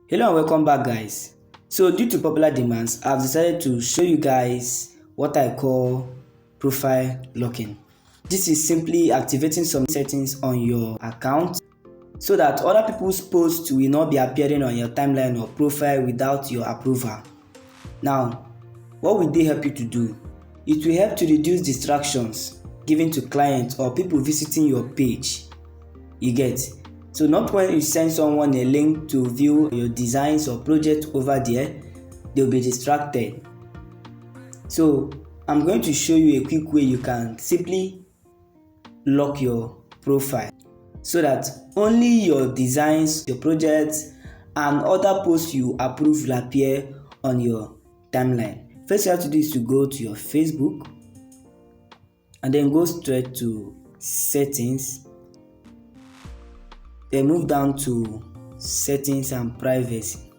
Hello and welcome back, guys. So due to popular demands, I've decided to show you guys what I call profile locking. This is simply activating some settings on your account so that other people's posts will not be appearing on your timeline or profile without your approval. Now, what will they help you to do? It will help to reduce distractions given to clients or people visiting your page. You get? So not when you send someone a link to view your designs or project over there, they'll be distracted. So I'm going to show you a quick way you can simply lock your profile so that only your designs, your projects, and other posts you approve will appear on your timeline. First you have to do is to go to your Facebook and then go straight to settings. Then move down to settings and privacy.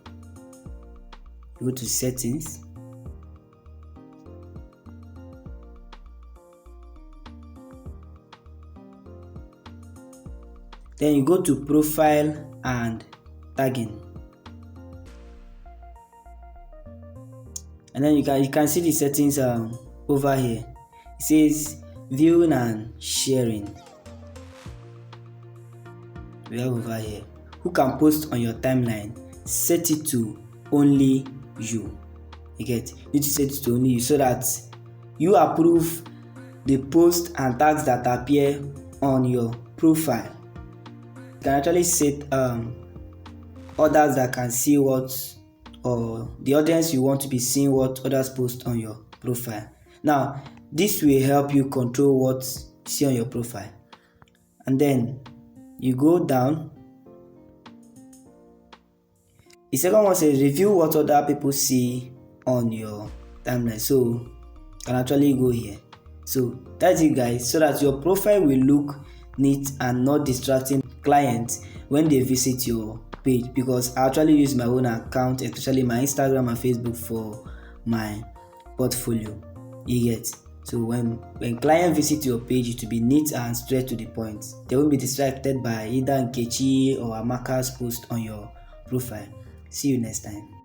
Go to settings. Then you go to profile and tagging. And then you can see the settings over here. It says viewing and sharing. We have over here who can post on your timeline. Set it to only you. You get? You need to set it to only you so that you approve the post and tags that appear on your profile. You can actually set others that can see what, or the audience you want to be seeing what others post on your profile. Now this will help you control what you see on your profile. And then you go down. The second one says review what other people see on your timeline. So you can actually go here. So that's it, guys, so that your profile will look neat and not distracting clients when they visit your page, because I actually use my own account, especially my Instagram and Facebook, for my portfolio. You get? So when clients visit your page, it will be neat and straight to the point. They won't be distracted by either Nkechi or Amaka's post on your profile. See you next time.